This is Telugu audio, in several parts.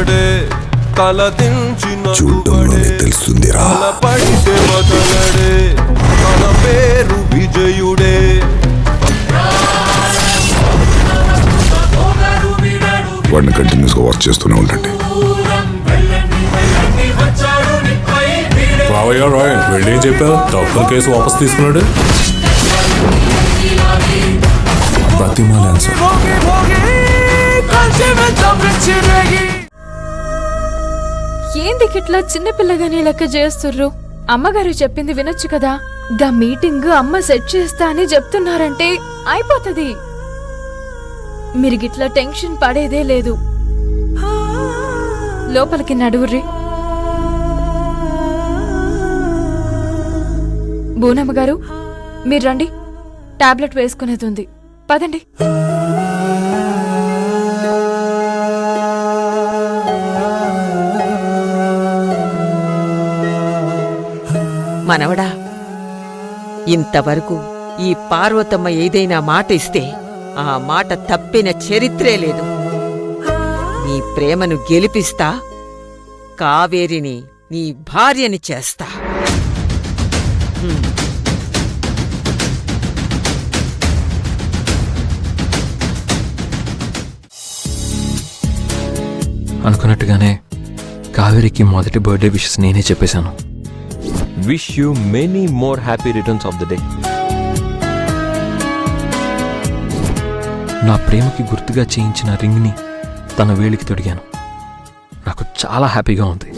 మొదడే తలదించిన చూడ్డంలోనే తెలుస్తుందిరా. పడితే వదలడే తన పేరు విజయుడే. వాడిని కంటిన్యూస్గా వర్క్ చేస్తూనే ఉండండి. రావయ్యా రాయ్, వెళ్ళేం చెప్పావు? తక్కువ కేసు వాపస్ తీసుకున్నాడు. ప్రతిమాలాన్ సార్, ఏంది గిట్లా చిన్నపిల్లగానే లెక్క చేస్తుర్రు? అమ్మగారు చెప్పింది వినొచ్చు కదా. గా మీటింగ్ అమ్మ సెట్ చేస్తా అని చెప్తున్నారంటే అయిపోతది. మీరు గిట్లా టెన్షన్ పడేదే లేదు. లోపలికి నడువుర్రి. బూనమ్మ గారు మీరు రండి, టాబ్లెట్ వేసుకునేది ఉంది. పదండి. మనవడా, ఇంతవరకు ఈ పార్వతమ్మ ఏదైనా మాట ఇస్తే ఆ మాట తప్పిన చరిత్రే లేదు. నీ ప్రేమను గెలిపిస్తా, కావేరిని నీ భార్యని చేస్తా. అనుకున్నట్టుగానే కావేరికి మొదటి బర్త్డే విషెస్ నేనే చెప్పేశాను. Wish you many more happy returns of the day. నా ప్రేమకి గుర్తుగా చేయించిన రింగ్ని తన వేలికి తొడిగాను. నాకు చాలా హ్యాపీగా ఉంది.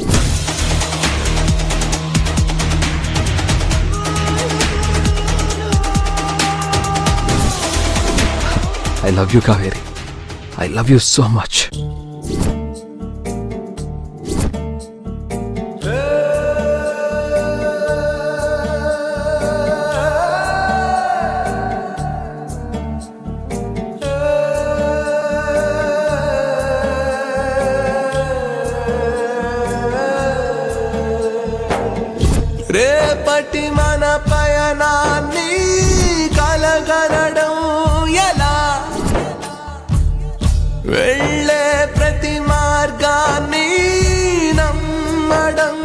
I love you Kaveri. I love you so much. రేపటి మన పయనాన్ని కలగనడం ఎలా, వెళ్ళే ప్రతి మార్గాన్ని నమ్మడం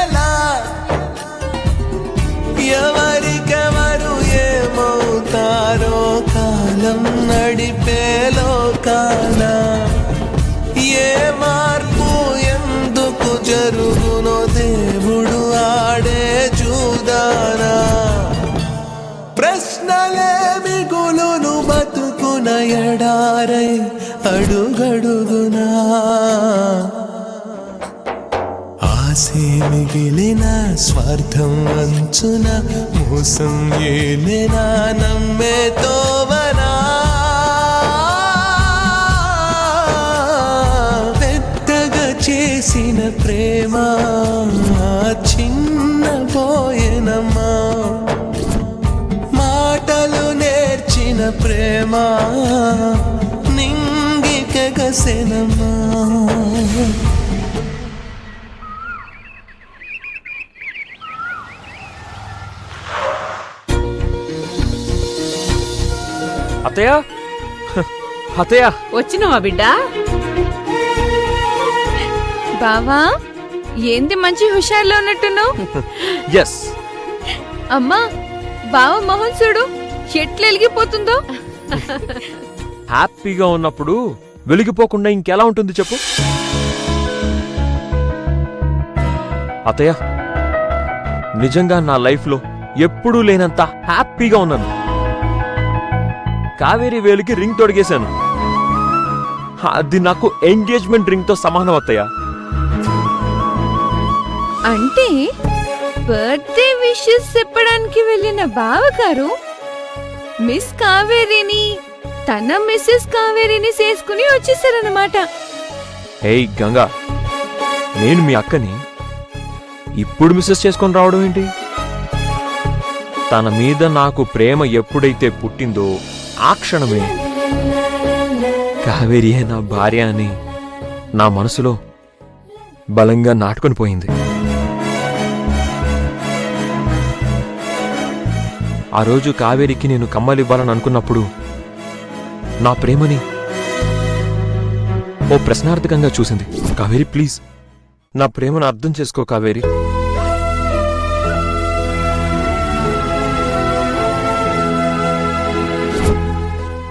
ఎలా, ఎవరికెవరు ఏమవుతారో కాలం నడిపే లోకాన, ఏ మార్పు ఎందుకు జరుగునో దేవుడు ఆడే చూదానా. ప్రశ్నలే మిగులును బతుకున ఎడారై అడుగడుగునా, ఆసే మిగిలిన స్వార్థం అంచున మోసం ఏలినా నమ్మే తోవనా. చేసిన ప్రేమ చిన్న పోయేనమ్మా, మాటలు నేర్చిన ప్రేమ నింగికెగసెనమ్మా. అత్తయ్య, అత్తయ్య వచ్చినవా బిడ్డా? బావా, ఏంది మంచి హుషారులో ఉన్నట్టున్నావు? ఎస్. అమ్మా, బావ మొహం చూడు ఎట్లా వెలిగిపోతుందో. హ్యాపీగా ఉన్నప్పుడు వెలిగిపోకుండా ఇంకెలా ఉంటుంది చెప్పు. అత్తయ్య, నిజంగా నా లైఫ్లో ఎప్పుడూ లేనంత హ్యాపీగా ఉన్నాను. కావేరి వేలికి రింగ్ తొడిగేశాను. అది నాకు ఎంగేజ్మెంట్ రింగ్ తో సమానం అత్తయ్య. అంటే బర్త్డే విషెస్ చెప్పడానికి వెళ్ళిన బావగారు మిస్ కావేరిని తన మిస్సెస్ కావేరిని చేసుకుని వచ్చేసారన్నమాట. ఏయ్ గంగా, నేను మీ అక్కని ఇప్పుడు మిస్సెస్ చేసుకొని రావడం ఏంటి? తన మీద నాకు ప్రేమ ఎప్పుడైతే పుట్టిందో ఆ క్షణమే కావేరియే నా భార్య అని నా మనసులో బలంగా నాటుకొని పోయింది. ఆ రోజు కావేరికి నేను కమ్మలివ్వాలని అనుకున్నప్పుడు నా ప్రేమని ఓ ప్రశ్నార్థకంగా చూసింది. కావేరి ప్లీజ్, నా ప్రేమను అర్థం చేసుకో కావేరి.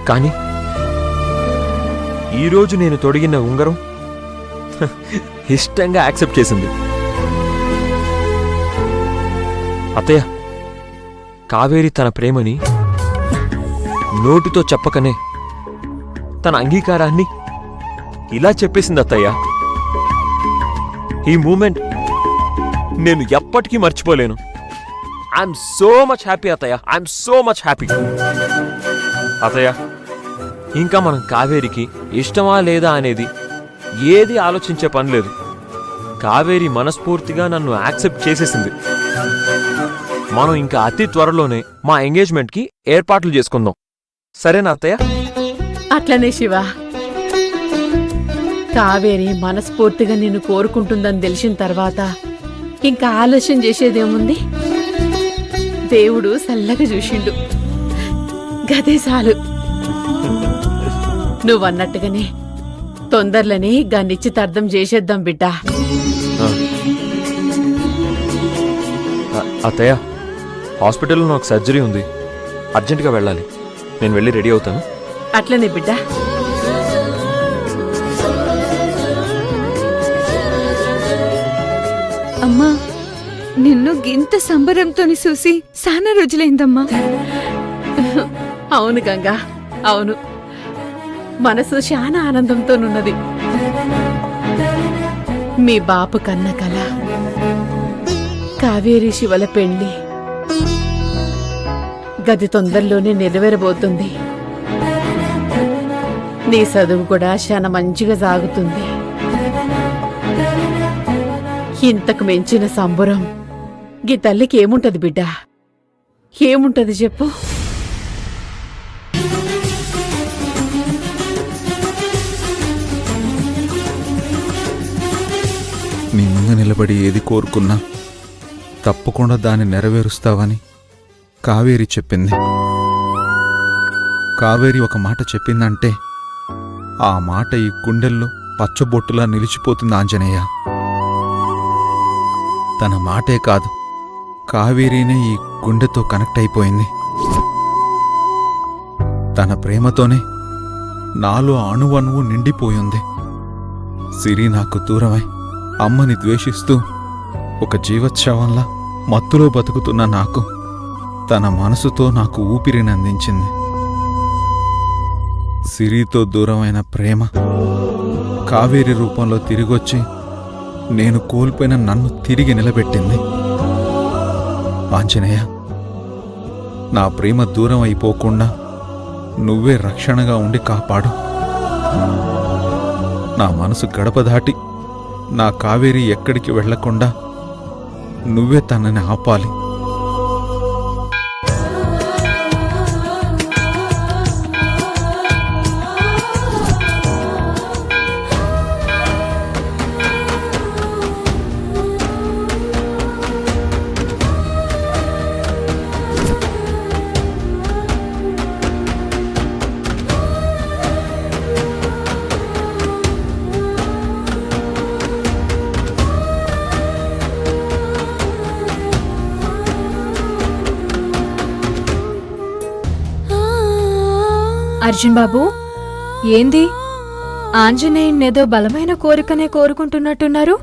కానీ ఈరోజు నేను తొడిగిన ఉంగరం ఇష్టంగా యాక్సెప్ట్ చేసింది. అత్తయ్య, కావేరి తన ప్రేమని నోటితో చెప్పకనే తన అంగీకారాన్ని ఇలా చెప్పేసింది అత్తయ్య. ఈ మూమెంట్ నేను ఎప్పటికీ మర్చిపోలేను. ఐఎమ్ సో మచ్ హ్యాపీ అత్తయ్య, ఐఎమ్ సో మచ్ హ్యాపీ. అత్తయ్య, ఇంకా మనం కావేరికి ఇష్టమా లేదా అనేది ఏది ఆలోచించే పని లేదు. కావేరి మనస్ఫూర్తిగా నన్ను యాక్సెప్ట్ చేసేసింది. మనం ఇంకా అతి త్వరలోనే మా ఎంగేజ్మెంట్కి ఏర్పాట్లు చేసుకుందాం. సరేనా అత్తయ్య? అట్లనే శివ, కావేరి మనస్ఫూర్తిగా నిన్ను కోరుకుంటుందని తెలిసిన తర్వాత ఇంకా ఆలస్యం చేసేదేముంది? దేవుడు చల్లగా చూసిండు, గదే చాలు. నువ్వన్నట్టుగానే తొందరలోనే గా నిశ్చితార్థం చేసేద్దాం బిడ్డా. అత్తయ్య, హాస్పిటల్లో నాకు సర్జరీ ఉంది, అర్జెంటుగా వెళ్ళాలి. నేను వెళ్ళి రెడీ అవుతాను. అట్లనే బిడ్డా. అమ్మా, నిన్ను గింత సంబరంతోని చూసి చాలా రోజులైందమ్మా. అవును గంగా, అవును. మనసు చాలా ఆనందంతోనున్నది. మీ బాపు కన్న కల కావేరి శివల పెళ్లి గది తొందరలోనే నెరవేరబోతుంది. నీ చదువు కూడా చాలా మంచిగా సాగుతుంది. ఇంతకు మించిన సంబరం గీ తల్లికి ఏముంటది బిడ్డా? ఏముంటది చెప్పు? నీ ముందు నిలబడి ఏది కోరుకున్నా తప్పకుండా దాన్ని నెరవేరుస్తావని కావేరి చెప్పింది. కావేరి ఒక మాట చెప్పిందంటే ఆ మాట ఈ గుండెల్లో పచ్చబొట్టులా నిలిచిపోతుంది ఆంజనేయ. తన మాటే కాదు, కావేరీనే ఈ గుండెతో కనెక్ట్ అయిపోయింది. తన ప్రేమతోనే నాలో అణువణువు నిండిపోయింది. సిరి నాకు దూరమై అమ్మని ద్వేషిస్తూ ఒక జీవోత్సవంలా మత్తులో బతుకుతున్న నాకు తన మనసుతో నాకు ఊపిరిని అందించింది. సిరితో దూరమైన ప్రేమ కావేరి రూపంలో తిరిగొచ్చి నేను కోల్పోయిన నన్ను తిరిగి నిలబెట్టింది. ఆంజనేయ, నా ప్రేమ దూరం అయిపోకుండా నువ్వే రక్షణగా ఉండి కాపాడు. నా మనసు గడప దాటి నా కావేరి ఎక్కడికి వెళ్లకుండా నువ్వే తనని ఆపాలి. అర్జున్ బాబు, ఏంది ఆంజనేయున్నేదో బలమైన కోరికనే కోరుకుంటున్నట్టున్నారు?